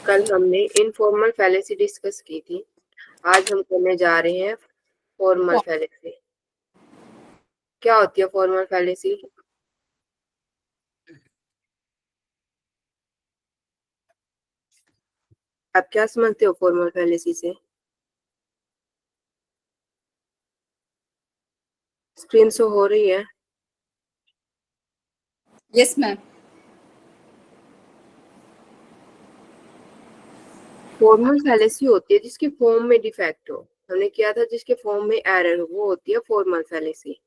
कल हमने informal fallacy discuss की थी। आज हम करने जा रहे हैं फॉर्मल फैलेसी। क्या होती है फॉर्मल फैलेसी? आप क्या समझते हो फॉर्मल फैलेसी से? स्क्रीन शो हो रही है? Yes ma'am. फॉर्मल फैलेसी होती है जिसके फॉर्म में डिफेक्ट हो। हमने किया था जिसके फॉर्म में एरर हो, वो होती है फॉर्मल फैलेसी।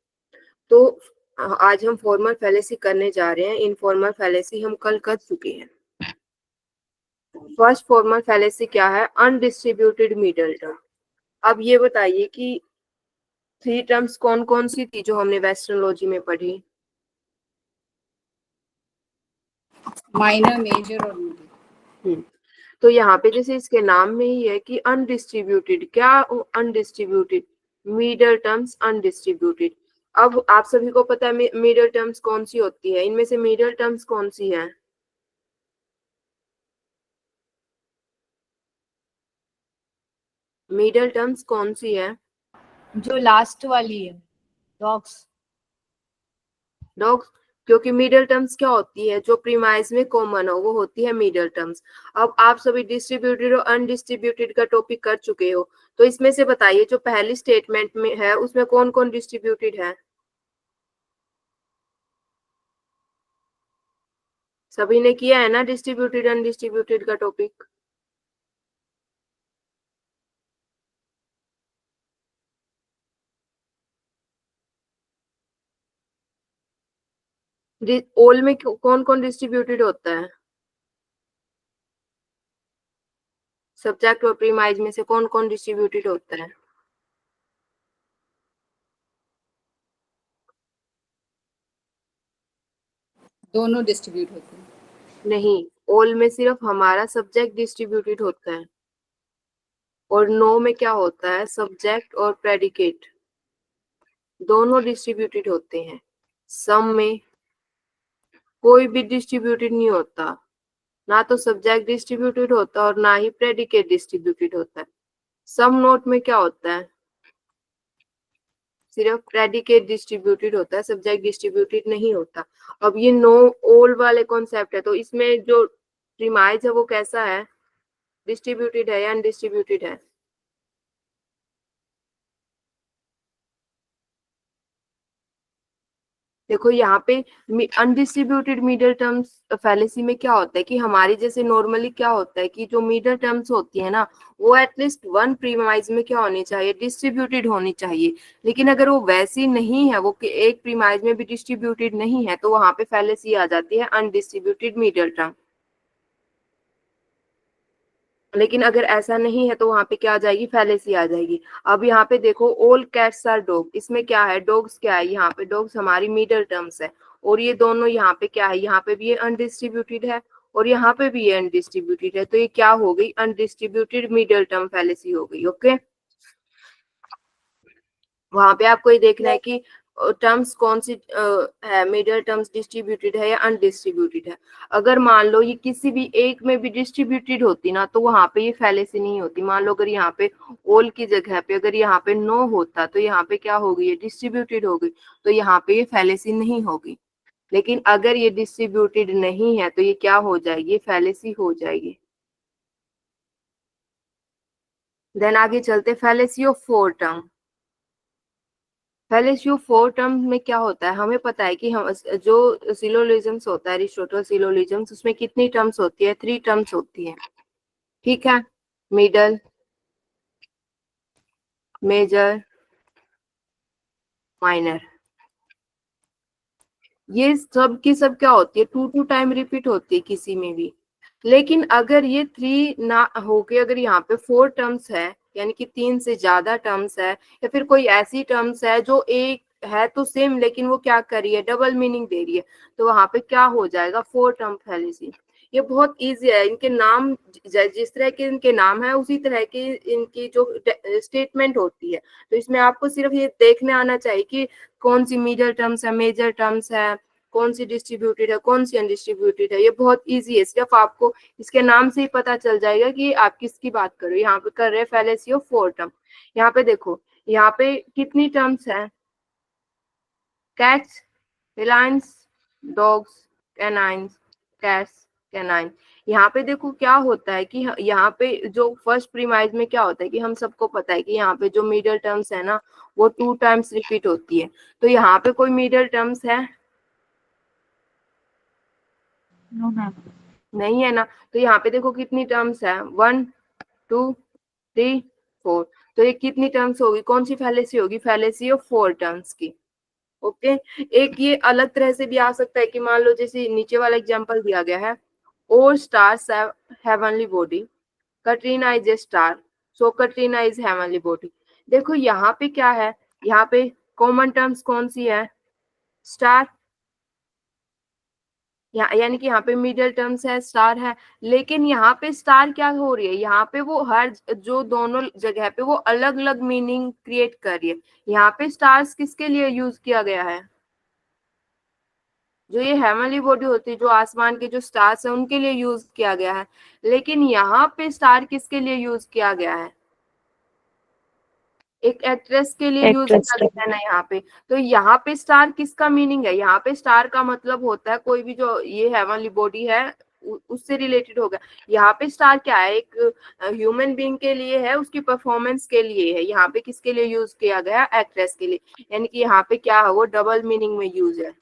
तो आज हम फॉर्मल फैलेसी करने जा रहे हैं। इनफॉर्मल फैलेसी हम कल कर चुके हैं। फर्स्ट फॉर्मल फैलेसी क्या है? Undistributed middle term. अब ये बताइए कि थ्री टर्म्स कौन कौन सी थी जो हमने वेस्टर्न लॉजी में पढ़ी? माइनर, मेजर और मिडिल। तो यहाँ पे जैसे इसके नाम में ही है कि अनडिस्ट्रीब्यूटेड, क्या अनडिस्ट्रीब्यूटेड? Middle terms undistributed. अब आप सभी को पता है मिडल टर्म्स कौन सी होती है। इनमें से मिडल टर्म्स कौन सी है? मिडल टर्म्स कौन सी है? जो लास्ट वाली है, डॉग्स। डॉग्स। क्योंकि मिडल टर्म्स क्या होती है? जो प्रीमाइस में कॉमन हो वो होती है मिडल टर्म्स। अब आप सभी डिस्ट्रीब्यूटेड और अनडिस्ट्रीब्यूटेड का टॉपिक कर चुके हो, तो इसमें से बताइए जो पहली स्टेटमेंट में है उसमें कौन कौन डिस्ट्रीब्यूटेड है? सभी ने किया है ना डिस्ट्रीब्यूटेड अनडिस्ट्रीब्यूटेड का टॉपिक? ओल में कौन कौन डिस्ट्रीब्यूटेड होता है? सब्जेक्ट और प्रीमाइज में से कौन कौन डिस्ट्रीब्यूटेड होता है? दोनों डिस्ट्रीब्यूट होते हैं। नहीं, ओल में सिर्फ हमारा सब्जेक्ट डिस्ट्रीब्यूटेड होता है और नो में क्या होता है? सब्जेक्ट और प्रेडिकेट दोनों डिस्ट्रीब्यूटेड होते हैं। सम में कोई भी डिस्ट्रीब्यूटेड नहीं होता, ना तो सब्जेक्ट डिस्ट्रीब्यूटेड होता और ना ही प्रेडिकेट डिस्ट्रीब्यूटेड होता है। सम नोट में क्या होता है? सिर्फ प्रेडिकेट डिस्ट्रीब्यूटेड होता है, सब्जेक्ट डिस्ट्रीब्यूटेड नहीं होता। अब ये नो ओल वाले कॉन्सेप्ट है, तो इसमें जो प्रीमाइज है वो कैसा है? डिस्ट्रीब्यूटेड है या अनडिस्ट्रीब्यूटेड है? देखो यहाँ पे अनडिस्ट्रीब्यूटेड मिडल टर्म्स फैलेसी में क्या होता है कि हमारी जैसे नॉर्मली क्या होता है कि जो मिडल टर्म्स होती है ना, वो एटलीस्ट वन प्रीमाइज में क्या होनी चाहिए? डिस्ट्रीब्यूटेड होनी चाहिए। लेकिन अगर वो वैसी नहीं है, वो एक प्रीमाइज में भी डिस्ट्रीब्यूटेड नहीं है, तो वहां पे फैलेसी आ जाती है अनडिस्ट्रीब्यूटेड मिडल टर्म। लेकिन अगर ऐसा नहीं है तो वहां पे क्या आ जाएगी? फैलेसी आ जाएगी। अब यहाँ पे देखो, ऑल कैट्स आर डॉग, इसमें क्या है? डॉग्स क्या है? यहाँ पे डॉग्स हमारी मिडल टर्म्स है। और ये दोनों यहाँ पे क्या है? यहाँ पे भी ये अनडिस्ट्रीब्यूटेड है और यहाँ पे भी ये अनडिस्ट्रीब्यूटेड है, तो ये क्या हो गई? अनडिस्ट्रीब्यूटेड मिडल टर्म फैलेसी हो गई। ओके, वहां पे आपको ये देखना है कि टर्म्स कौन सी है, मिडल टर्म्स डिस्ट्रीब्यूटेड है या अनडिस्ट्रीब्यूटेड है। अगर मान लो ये किसी भी एक में भी डिस्ट्रीब्यूटेड होती ना, तो वहां पे ये फैलेसी नहीं होती। मान लो अगर यहाँ पे ऑल की जगह पे अगर यहाँ पे नो होता, तो यहाँ पे क्या होगी? ये डिस्ट्रीब्यूटेड होगी, तो यहाँ पे ये फैलेसी नहीं होगी। लेकिन अगर ये डिस्ट्रीब्यूटेड नहीं है तो ये क्या हो जाएगी? फैलेसी हो जाएगी। देन आगे चलते, fallacy of four term. Fallacy of four term में क्या होता है? हमें पता है कि हम जो सिलोलिज्म्स होता है, एरिस्टोटल सिलोलिज्म्स, उसमें कितनी टर्म्स होती है? थ्री टर्म्स होती है। ठीक है, मिडल, मेजर, माइनर। ये सब की सब क्या होती है? टू टू टाइम रिपीट होती है किसी में भी। लेकिन अगर ये थ्री ना होके अगर यहाँ पे फोर टर्म्स है, यानी कि तीन से ज्यादा टर्म्स है, या फिर कोई ऐसी टर्म्स है जो एक है तो सेम लेकिन वो क्या कर रही है? डबल मीनिंग दे रही है, तो वहां पे क्या हो जाएगा? Four term fallacy. ये बहुत इजी है। इनके नाम जिस तरह के इनके नाम है उसी तरह की इनकी जो स्टेटमेंट होती है। तो इसमें आपको सिर्फ ये देखने आना चाहिए कि कौन सी मिडल टर्म्स है, मेजर टर्म्स है, कौन सी डिस्ट्रीब्यूटेड है, कौन सी अनडिस्ट्रीब्यूटेड है। ये बहुत इजी है, सिर्फ आपको इसके नाम से ही पता चल जाएगा कि आप किसकी बात कर रहे हो। यहाँ पे कर रहे हैं फैलेसी ऑफ 4 टर्म। यहाँ पे देखो, यहाँ पे कितनी टर्म्स है, cats, felines, dogs, canines, cats, canine. यहाँ पे देखो क्या होता है कि यहाँ पे जो फर्स्ट प्रीमाइज में क्या होता है कि हम सबको पता है कि यहाँ पे जो मिडल टर्म्स है ना वो 2 टाइम्स रिपीट होती है। तो यहाँ पे कोई मिडल टर्म्स है? No ma'am. नहीं है ना। तो यहाँ पे देखो कितनी टर्म्स है, 1 2 3 4। तो ये कितनी टर्म्स होगी, कौन सी फैलेसी होगी, फैलेसी ऑफ 4 टर्म्स की। ओके। एक ये अलग तरह से भी आ सकता है कि मान लो जैसे नीचे वाला एग्जांपल दिया गया है, all stars have heavenly body, Katrina is a star, so Katrina is heavenly body. देखो यहाँ पे क्या है, यहाँ पे कॉमन टर्म्स कौन सी है, स्टार, यानी कि यहाँ पे मिडिल टर्म्स है, स्टार है। लेकिन यहाँ पे स्टार क्या हो रही है, यहाँ पे वो हर जो दोनों जगह पे वो अलग अलग मीनिंग क्रिएट कर रही है। यहाँ पे स्टार्स किसके लिए यूज किया गया है, जो ये हेवनली बॉडी होती है, जो आसमान के जो स्टार्स है उनके लिए यूज किया गया है। लेकिन यहाँ पे स्टार किसके लिए यूज किया गया है, एक एक्ट्रेस के लिए यूज एक्ट्रेस किया के गया है ना यहाँ पे। तो यहाँ पे स्टार किसका मीनिंग है, यहाँ पे स्टार का मतलब होता है कोई भी जो ये हेवनली बॉडी है उससे रिलेटेड होगा। यहाँ पे स्टार क्या है, एक ह्यूमन बीइंग के लिए है, उसकी परफॉर्मेंस के लिए है। यहाँ पे किसके लिए यूज किया गया, एक्ट्रेस के लिए। यानी कि यहाँ पे क्या है, वो डबल मीनिंग में यूज है।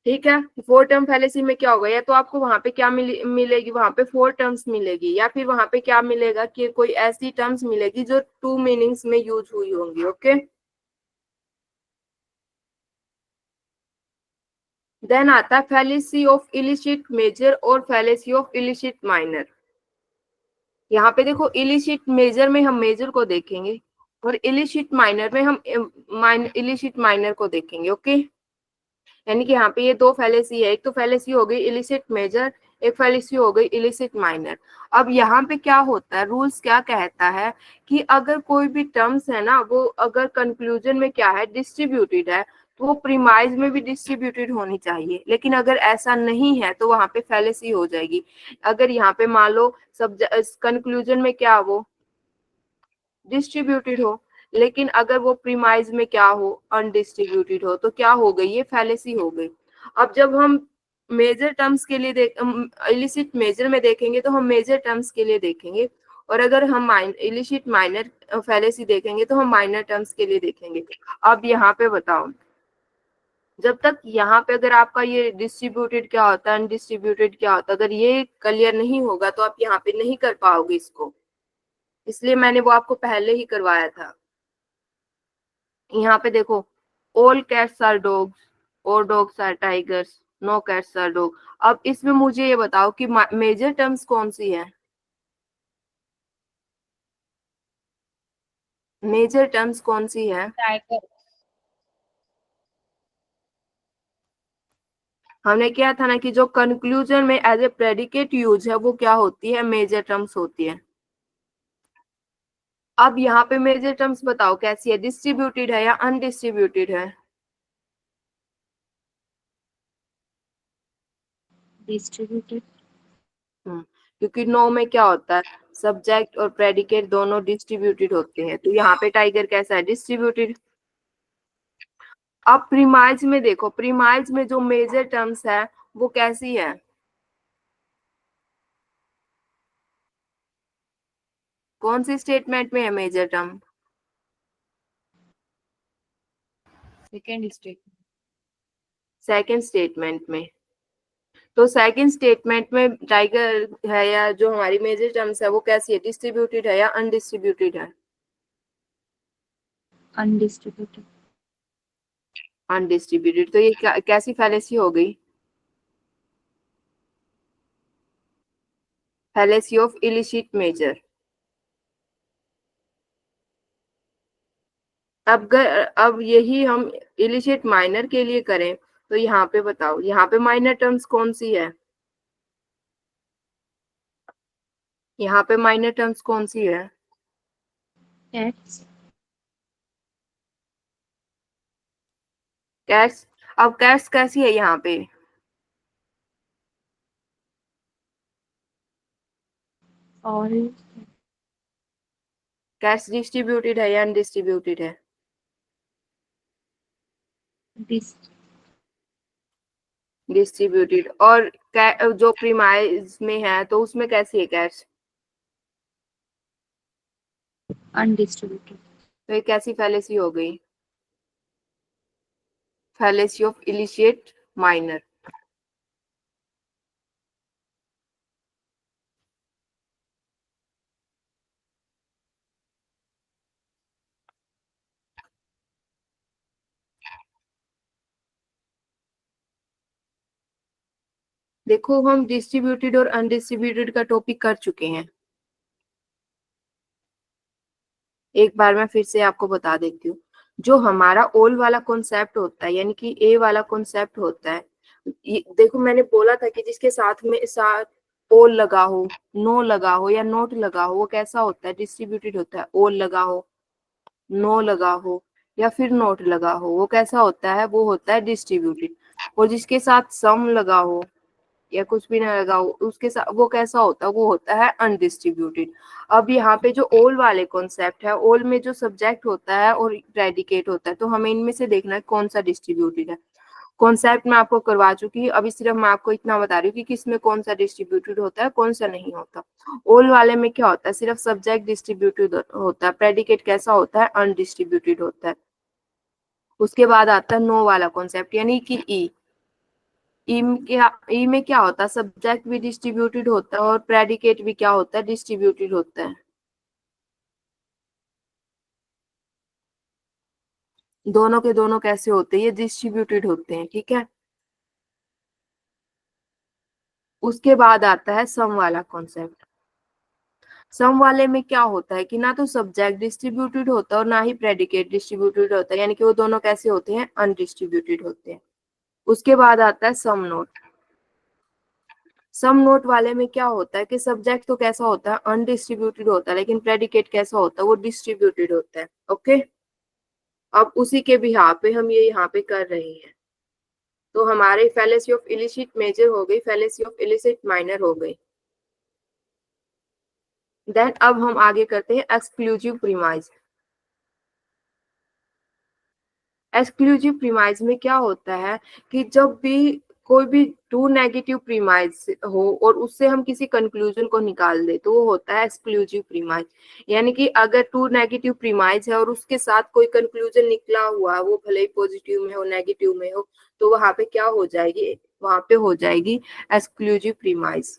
ठीक है। 4 टर्म फैलेसी में क्या होगा, या तो आपको वहां पे क्या मिलेगी, वहां पे 4 टर्म्स मिलेगी, या फिर वहां पे क्या मिलेगा कि कोई ऐसी टर्म्स मिलेगी जो 2 मीनिंग्स में यूज हुई होंगी। ओके। देन आता है फैलेसी ऑफ इलिसिट मेजर और फैलेसी ऑफ इलिसिट माइनर। यहाँ पे देखो इलिसिट मेजर में हम मेजर को देखेंगे और इलिसिट माइनर में हम इलिसिट माइनर को देखेंगे। ओके। यानी कि यहाँ पे ये 2 फैलेसी है, एक तो फैलेसी हो गई इलिसिट मेजर, एक फैलेसी हो गई इलिसिट माइनर। अब यहाँ पे क्या होता है, रूल्स क्या कहता है कि अगर कोई भी टर्म्स है ना वो अगर कंक्लूजन में क्या है, डिस्ट्रीब्यूटेड है, तो वो प्रीमाइज में भी डिस्ट्रीब्यूटेड होनी चाहिए। लेकिन अगर ऐसा नहीं है तो वहां पे फैलेसी हो जाएगी। अगर यहाँ पे मान लो सब कंक्लूजन में क्या वो डिस्ट्रीब्यूटेड हो, लेकिन अगर वो प्रीमाइज में क्या हो, अनडिस्ट्रीब्यूटेड हो, तो क्या हो गई, ये फैलेसी हो गई। अब जब हम मेजर टर्म्स के लिए इलिसिट मेजर में देखेंगे तो हम मेजर टर्म्स के लिए देखेंगे, और अगर हम इलिसिट माइनर फैलेसी देखेंगे तो हम माइनर टर्म्स के लिए देखेंगे। अब यहाँ पे बताओ, जब तक यहाँ पे अगर आपका ये डिस्ट्रीब्यूटेड क्या होता है, अनडिस्ट्रीब्यूटेड क्या होता है, अगर ये क्लियर नहीं होगा तो आप यहाँ पे नहीं कर पाओगे इसको। इसलिए मैंने वो आपको पहले ही करवाया था। यहाँ पे देखो, ऑल कैट्स आर डॉग्स, और dogs are tigers, no cats are dog. अब इसमें मुझे ये बताओ कि मेजर टर्म्स कौन सी है, मेजर टर्म्स कौन सी है। टाइगर। हमने क्या था ना कि जो कंक्लूजन में एज ए प्रेडिकेट यूज है वो क्या होती है, मेजर टर्म्स होती है। अब यहाँ पे मेजर टर्म्स बताओ कैसी है, डिस्ट्रीब्यूटेड है या अनडिस्ट्रीब्यूटेड है। डिस्ट्रीब्यूटेड। क्योंकि नो में क्या होता है, सब्जेक्ट और प्रेडिकेट दोनों डिस्ट्रीब्यूटेड होते हैं। तो यहाँ पे टाइगर कैसा है, डिस्ट्रीब्यूटेड। अब प्रीमाइज में देखो, प्रीमाइज में जो मेजर टर्म्स है वो कैसी है, कौन सी स्टेटमेंट में है major term, second state. Second statement में। तो सेकंड स्टेटमेंट में टाइगर है या जो हमारी मेजर टर्म्स है वो कैसी है, डिस्ट्रीब्यूटेड है या अनडिस्ट्रीब्यूटेड है, अनडिस्ट्रीब्यूटेड। अनडिस्ट्रीब्यूटेड। तो ये कैसी फैलेसी हो गई, फैलेसी ऑफ इलिसिट मेजर। अब यही हम इलिसिट माइनर के लिए करें तो यहाँ पे बताओ, यहाँ पे माइनर टर्म्स कौन सी है, यहाँ पे माइनर टर्म्स कौन सी है, कैट्स। कैट्स। अब कैट्स कैसी है यहाँ पे? और कैट्स डिस्ट्रीब्यूटेड है या अनडिस्ट्रीब्यूटेड है? Dis distributed. और जो प्रीमाइज में है तो उसमें कैसी है कैट्स? अनडिस्ट्रीब्यूटेड। तो ये कैसी फैलेसी हो गई? Fallacy of illicit minor. देखो हम डिस्ट्रीब्यूटेड और अनडिस्ट्रीब्यूटेड का टॉपिक कर चुके हैं। एक बार मैं फिर से आपको बता देती हूँ। जो हमारा ऑल वाला कॉन्सेप्ट होता है यानी कि ए वाला कॉन्सेप्ट होता है, देखो मैंने बोला था कि जिसके साथ ऑल लगा हो, नो लगा हो या नोट लगा हो, वो कैसा होता है? डिस्ट्रीब्यूटेड होता है। ऑल लगा हो, नो लगा हो या फिर नोट लगा हो, वो कैसा होता है? वो होता है डिस्ट्रीब्यूटेड। और जिसके साथ सम लगा हो या कुछ भी ना लगा हो, उसके साथ वो कैसा होता है? वो होता है अनडिस्ट्रीब्यूटेड। अब यहाँ पे जो ऑल वाले कॉन्सेप्ट है, ऑल में जो सब्जेक्ट होता है और प्रेडिकेट होता है, तो हमें इनमें से देखना है कौन सा डिस्ट्रीब्यूटेड है। कॉन्सेप्ट मैं आपको करवा चुकी हूँ, अभी सिर्फ मैं आपको इतना बता रही हूँ कि किस में कौन सा डिस्ट्रीब्यूटेड होता है, कौन सा नहीं होता। ऑल वाले में क्या होता है? सिर्फ सब्जेक्ट डिस्ट्रीब्यूटेड होता है, प्रेडिकेट कैसा होता है? अनडिस्ट्रीब्यूटेड होता है। उसके बाद आता है नो वाला कॉन्सेप्ट यानी कि ई में क्या होता है? सब्जेक्ट भी डिस्ट्रीब्यूटेड होता है और प्रेडिकेट भी क्या होता है? डिस्ट्रीब्यूटेड होता है। दोनों के दोनों कैसे होते हैं? ये डिस्ट्रीब्यूटेड होते हैं, ठीक है। उसके बाद आता है सम वाला कॉन्सेप्ट। सम वाले में क्या होता है कि ना तो सब्जेक्ट डिस्ट्रीब्यूटेड होता है और ना ही प्रेडिकेट डिस्ट्रीब्यूटेड होता है, यानी कि वो दोनों कैसे होते हैं? अनडिस्ट्रीब्यूटेड होते हैं। उसके बाद आता है सम नोट। सम नोट वाले में क्या होता है कि सब्जेक्ट तो कैसा होता है? अनडिस्ट्रीब्यूटेड होता है, लेकिन प्रेडिकेट कैसा होता है? वो डिस्ट्रीब्यूटेड होता है। ओके, अब उसी के बिहाफ पे हम ये यहाँ पे कर रहे हैं। तो हमारे फैलेसी ऑफ इलिसिट मेजर हो गई, फैलेसी ऑफ इलिसिट माइनर हो गई। देन अब हम आगे करते हैं एक्सक्लूसिव प्रीमाइज। एक्सक्लूसिव प्रीमाइज में क्या होता है कि जब भी कोई भी टू नेगेटिव प्रीमाइज हो और उससे हम किसी कंक्लूजन को निकाल दे, तो वो होता है एक्सक्लूसिव प्रीमाइज। यानी कि अगर टू नेगेटिव प्रीमाइज है और उसके साथ कोई कंक्लूजन निकला हुआ, वो भले ही पॉजिटिव में हो नेगेटिव में हो, तो वहां पे क्या हो जाएगी? वहां पे हो जाएगी एक्सक्लूसिव प्रीमाइज।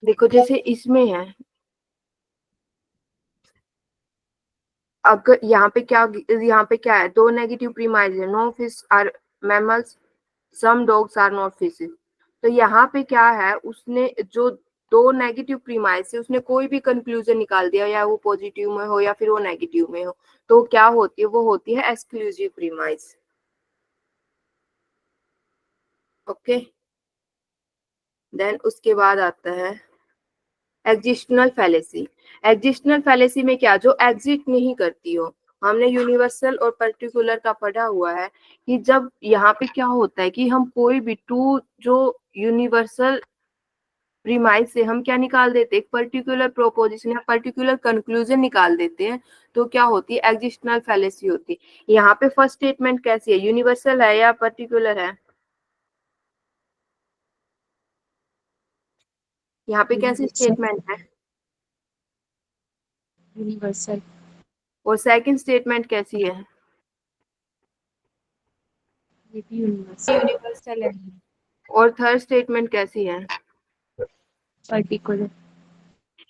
देखो जैसे इसमें है, अगर यहाँ पे क्या है? दो नेगेटिव प्रीमाइज है, no fish are mammals, some dogs are not fishes. तो यहाँ पे क्या है? उसने जो दो नेगेटिव प्रीमाइज से उसने कोई भी कंक्लूजन निकाल दिया, या वो पॉजिटिव में हो या फिर वो नेगेटिव में हो, तो क्या होती है? वो होती है एक्सक्लूसिव प्रीमाइज। ओके, देन उसके बाद आता है एग्जिस्टनल फैलेसी। एग्जिस्टनल फैलेसी में क्या? जो एग्जिट नहीं करती हो। हमने यूनिवर्सल और पर्टिकुलर का पढ़ा हुआ है कि जब यहाँ पे क्या होता है कि हम कोई भी टू जो यूनिवर्सल प्रीमाइज से हम क्या निकाल देते हैं? एक पर्टिकुलर प्रोपोजिशन या पर्टिकुलर कंक्लूजन निकाल देते हैं, तो क्या होती है? एग्जिस्टनल फैलेसी होती है। यहाँ पे फर्स्ट स्टेटमेंट कैसी है? यूनिवर्सल है या पर्टिकुलर है? यहाँ पे कैसी यूनिवर्सल। स्टेटमेंट है? यूनिवर्सल। और सेकंड स्टेटमेंट कैसी है? ये भी यूनिवर्सल। यूनिवर्सल है। और थर्ड स्टेटमेंट कैसी है? पर्टिकुलर।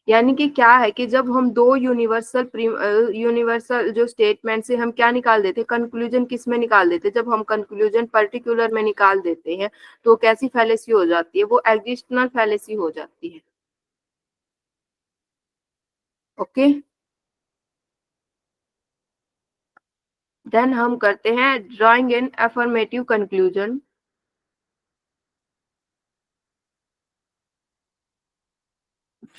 यानी कि क्या है कि जब हम दो यूनिवर्सल जो स्टेटमेंट से हम क्या निकाल देते हैं, कंक्लूजन किस में निकाल देते हैं, जब हम कंक्लूजन पर्टिकुलर में निकाल देते हैं तो कैसी फैलेसी हो जाती है, वो एग्जिस्टनल फैलेसी हो जाती है। ओके, देन हम करते हैं drawing an affirmative conclusion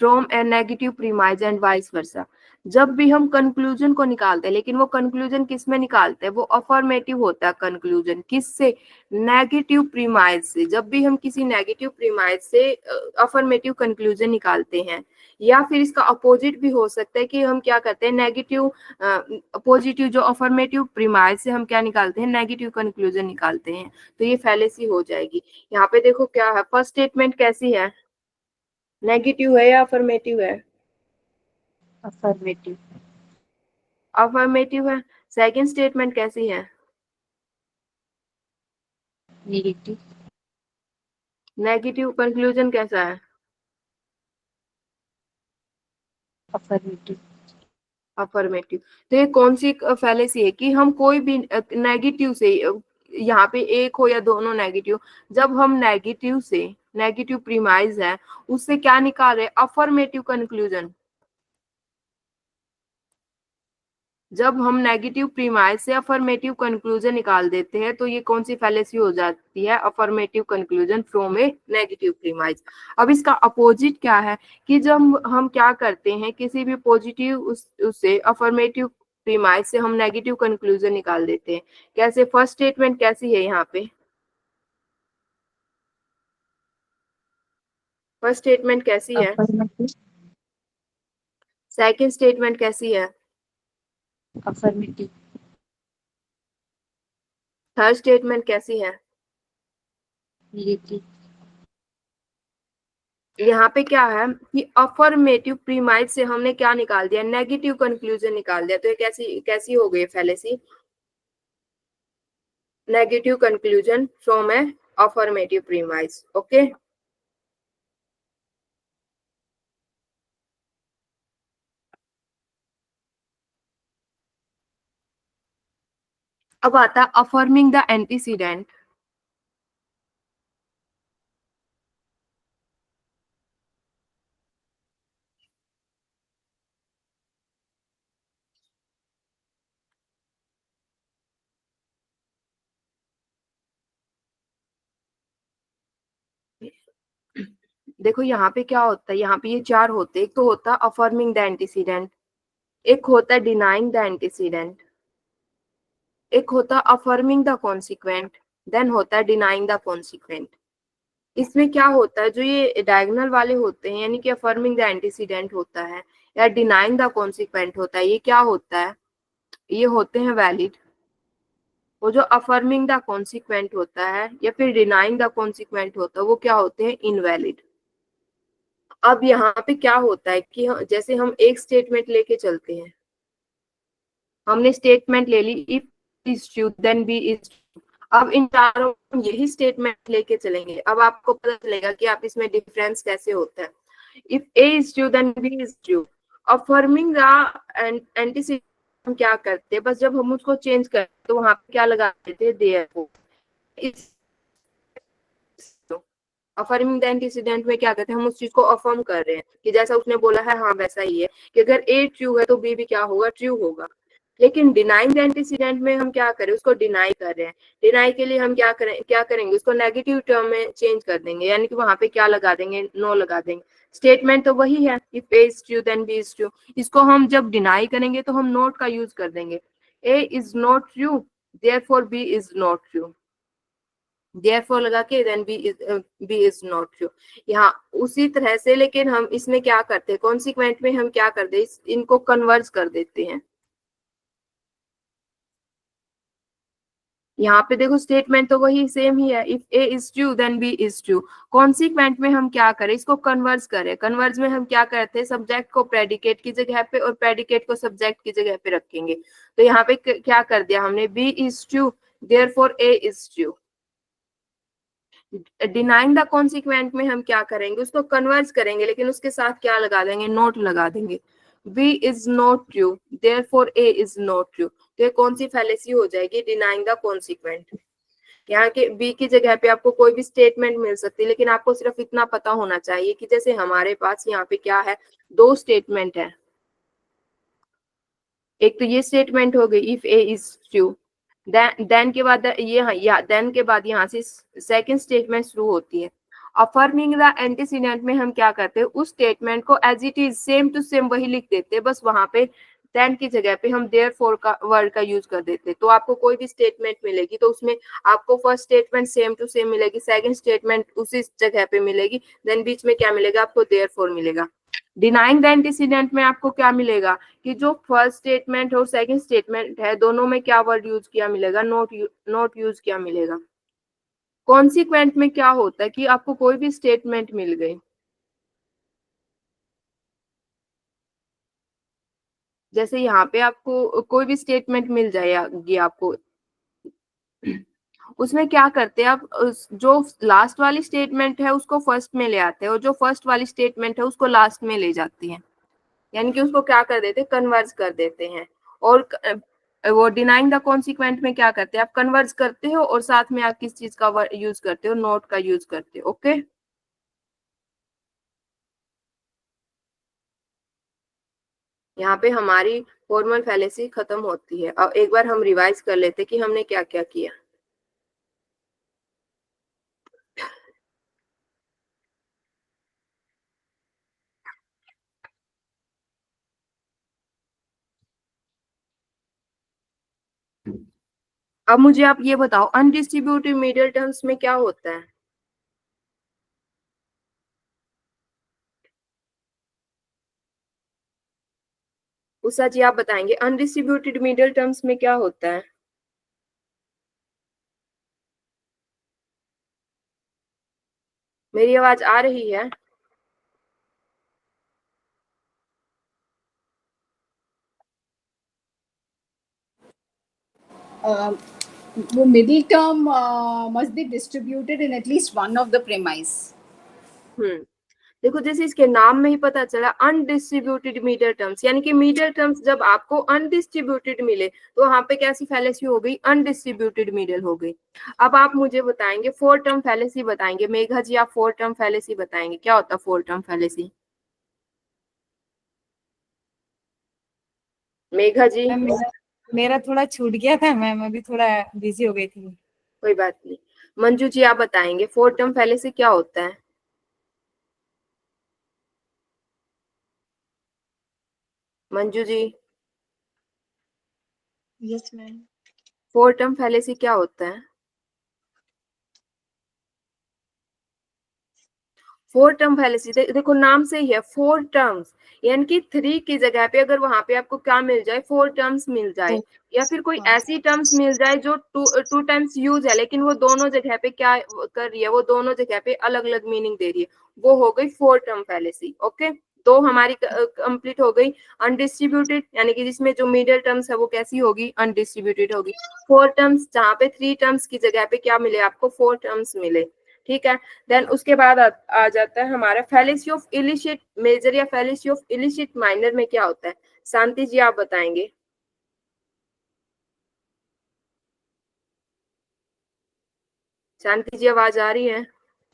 from a negative premise and vice versa. जब भी हम कंक्लूजन को निकालते हैं, लेकिन वो कंक्लूजन किस में निकालते हैं, वो अफर्मेटिव होता है कंक्लूजन, किससे, नेगेटिव प्रीमाइज से। जब भी हम किसी नेगेटिव प्रीमाइज से अफर्मेटिव कंक्लूजन निकालते हैं, या फिर इसका अपोजिट भी हो सकता है कि हम क्या करते हैं, नेगेटिव पॉजिटिव जो अफर्मेटिव प्रीमाइज से हम क्या निकालते हैं, नेगेटिव कंक्लूजन निकालते हैं, तो ये फैलेसी हो जाएगी। यहाँ पे देखो क्या है, फर्स्ट स्टेटमेंट कैसी है, नेगेटिव है या अफर्मेटिव है, अफर्मेटिव। अफर्मेटिव है। सेकंड स्टेटमेंट कैसी है, नेगेटिव। नेगेटिव। कंक्लूजन कैसा है, अफर्मेटिव। अफर्मेटिव। तो ये कौन सी फैलेसी है कि हम कोई भी नेगेटिव से, यहाँ पे एक हो या दोनों नेगेटिव, जब हम नेगेटिव से, नेगेटिव प्रीमाइज है, उससे क्या निकाल रहे, अफर्मेटिव कंक्लूजन। जब हम नेगेटिव प्रीमाइज से अफर्मेटिव कंक्लूजन निकाल देते हैं तो ये कौन सी फैलेसी हो जाती है, affirmative conclusion from a negative premise. अब इसका अपोजिट क्या है कि जब हम क्या करते हैं, किसी भी पॉजिटिव उससे अफर्मेटिव प्रीमाइज से हम नेगेटिव कंक्लूजन निकाल देते हैं। कैसे, फर्स्ट स्टेटमेंट कैसी है, यहाँ पे फर्स्ट स्टेटमेंट कैसी है, अफर्मेटिव। सेकंड स्टेटमेंट कैसी है, अफर्मेटिव। थर्ड स्टेटमेंट कैसी है। नेगेटिव। यहाँ पे क्या है कि अफर्मेटिव प्रीमाइज से हमने क्या निकाल दिया, नेगेटिव कंक्लूजन निकाल दिया, तो ये कैसी कैसी हो गई fallacy, negative conclusion from A affirmative premise. Okay, अब आता अफर्मिंग द एंटीसीडेंट। देखो यहाँ पे क्या होता है, यहाँ पे ये चार होते हैं, एक तो होता है अफर्मिंग द एंटीसीडेंट, एक होता है डिनाइंग द एंटीसीडेंट, एक होता है अफर्मिंग द कॉन्सिक्वेंट, देन होता है डिनाइंग द कॉन्सिक्वेंट। इसमें क्या होता है, जो ये डायगोनल वाले होते हैं, यानी कि अफर्मिंग द एंटीसीडेंट होता है या डिनाइंग द कॉन्सिक्वेंट होता है, ये क्या होता है, ये होते हैं वैलिड। वो जो अफर्मिंग द कॉन्सिक्वेंट होता है या फिर डिनाइंग द कॉन्सिक्वेंट होता है, वो क्या होते हैं, इनवैलिड। अब यहाँ पे क्या होता है कि जैसे हम एक स्टेटमेंट लेके चलते हैं, हमने स्टेटमेंट ले ली, if is true then B is. अब इन चारों में यही स्टेटमेंट लेके चलेंगे, अब आपको पता चलेगा कि आप इसमें डिफरेंस कैसे होता है। If A is true then B is true, affirming the antecedent हम क्या करते हैं, बस जब हम उसको चेंज करते तो वहां पे क्या लगा देते हैं, देयरफॉर। इस अफर्मिंग द एंटीसीडेंट में क्या करते हैं, हम उस चीज को अफर्म कर रहे हैं कि जैसा उसने बोला है हाँ वैसा ही है, कि अगर ए ट्रू है तो बी भी क्या होगा, ट्रू होगा। लेकिन डिनाइंग द एंटीसीडेंट में हम क्या करें, उसको डिनाई कर रहे हैं। डिनाई के लिए हम क्या करेंगे, उसको नेगेटिव टर्म में चेंज कर देंगे, यानी कि वहां पे क्या लगा देंगे, नो लगा देंगे। स्टेटमेंट तो वही है, if A is true then B is true. इसको हम जब डिनाई करेंगे तो हम नोट का यूज कर देंगे, A is not true therefore B is not true, therefore लगा के then B is not true. यहाँ उसी तरह से, लेकिन हम इसमें क्या करते हैं, कॉन्सिक्वेंट में हम क्या करते हैं, इनको कन्वर्ज कर देते हैं। यहाँ पे देखो स्टेटमेंट तो वही सेम ही है, if A is true then B is true. Consequent में हम क्या करें, इसको कन्वर्ज करें। कन्वर्ज में हम क्या करते हैं, सब्जेक्ट को प्रेडिकेट की जगह पे और प्रेडिकेट को सब्जेक्ट की जगह पे रखेंगे। तो यहाँ पे क्या कर दिया हमने, B is true therefore A is true. Denying the consequent में हम क्या करेंगे, उसको कन्वर्ज करेंगे, लेकिन उसके साथ क्या लगा देंगे, नॉट लगा देंगे। B is not true, therefore A is not true. तो ये कौन सी फैलेसी हो जाएगी, डिनाइंग द कॉन्सिक्वेंट। यहाँ के बी की जगह पे आपको कोई भी स्टेटमेंट मिल सकती है, लेकिन आपको सिर्फ इतना पता होना चाहिए कि जैसे हमारे पास यहाँ पे क्या है, दो स्टेटमेंट है। एक तो ये स्टेटमेंट हो गई, if A is true, then के बाद ये देन के बाद यहाँ से सेकंड स्टेटमेंट शुरू होती है। अफर्मिंग द एंटीसीडेंट में हम क्या करते हैं, उस स्टेटमेंट को as it is same to same वही लिख देते हैं, बस वहां पे देन की जगह पे हम देयरफॉर का वर्ड का यूज कर देते हैं। तो आपको कोई भी स्टेटमेंट मिलेगी तो उसमें आपको first statement same to same मिलेगी, सेकंड स्टेटमेंट उसी जगह पे मिलेगी, देन बीच में क्या मिलेगा, आपको देयरफॉर मिलेगा। डिनाइंग द एंटीसीडेंट में आपको क्या मिलेगा कि जो फर्स्ट स्टेटमेंट और सेकंड स्टेटमेंट है दोनों में क्या वर्ड यूज किया मिलेगा, नॉट यूज किया मिलेगा। कॉन्सिक्वेंट में क्या होता है कि आपको कोई भी स्टेटमेंट मिल गई, जैसे यहाँ पे आपको कोई भी स्टेटमेंट मिल जाएगी आपको, उसमें क्या करते हैं आप, जो लास्ट वाली स्टेटमेंट है उसको फर्स्ट में ले आते हैं और जो फर्स्ट वाली स्टेटमेंट है उसको लास्ट में ले जाते हैं, यानी कि उसको क्या कर देते हैं, कन्वर्ज कर देते हैं। और वो डिनाइंग द कॉन्सिक्वेंट में क्या करते हैं, आप कन्वर्ज करते हो और साथ में आप किस चीज का यूज करते हो, नोट का यूज करते हो। ओके, यहाँ पे हमारी फॉर्मल फैलेसी खत्म होती है। अब एक बार हम रिवाइज कर लेते कि हमने क्या क्या किया। अब मुझे आप ये बताओ, अनडिस्ट्रीब्यूटिव मिडिल टर्म्स में क्या होता है। उषा जी आप बताएंगे अनडिस्ट्रीब्यूटेड मिडिल टर्म्स में क्या होता है। मेरी आवाज आ रही है। वो middle term must be distributed in at least one of the premise. देखो जैसे इसके नाम में ही पता चला, अनडिस्ट्रीब्यूटेड मीडियल टर्म्स, यानी कि मीडियल टर्म्स जब आपको अनडिस्ट्रीब्यूटेड मिले तो वहां पे कैसी फैलेसी हो गई, अनडिस्ट्रीब्यूटेड मीडियल हो गई। अब आप मुझे बताएंगे फोर टर्म फैलेसी बताएंगे, मेघा जी आप फोर टर्म फैलेसी बताएंगे, क्या होता है फोर टर्म फैलेसी। मेघा जी। मेरा थोड़ा छूट गया था मैम, अभी थोड़ा बिजी हो गई थी। कोई बात नहीं। मंजू जी आप बताएंगे फोर टर्म फैलेसी क्या होता है। Manju ji. Yes ma'am. Four term fallacy क्या होता है। फोर टर्म फैलेसी देखो नाम से ही है फोर टर्म्स, यानी कि थ्री की जगह पे अगर वहां पे आपको क्या मिल जाए, फोर टर्म्स मिल जाए, या फिर कोई ऐसी टर्म्स मिल जाए जो टू टाइम्स यूज है लेकिन वो दोनों जगह पे क्या कर रही है, वो दोनों जगह पे अलग अलग मीनिंग दे रही है, वो हो गई फोर टर्म फैलेसी। ओके, तो हमारी कंप्लीट हो गई। अनडिस्ट्रीब्यूटेड यानी कि जिसमें जो मिडिल टर्म्स है वो कैसी होगी, अनडिस्ट्रीब्यूटेड होगी। फोर टर्म्स जहाँ पे थ्री टर्म्स की जगह पे क्या मिले आपको, फोर टर्म्स मिले। ठीक है, देन उसके बाद आ जाता है हमारा फैलेसी ऑफ इलिसिट मेजर या फैलेसी ऑफ इलिसिट माइनर में क्या होता है। शांति जी आप बताएंगे। शांति जी आवाज आ रही है।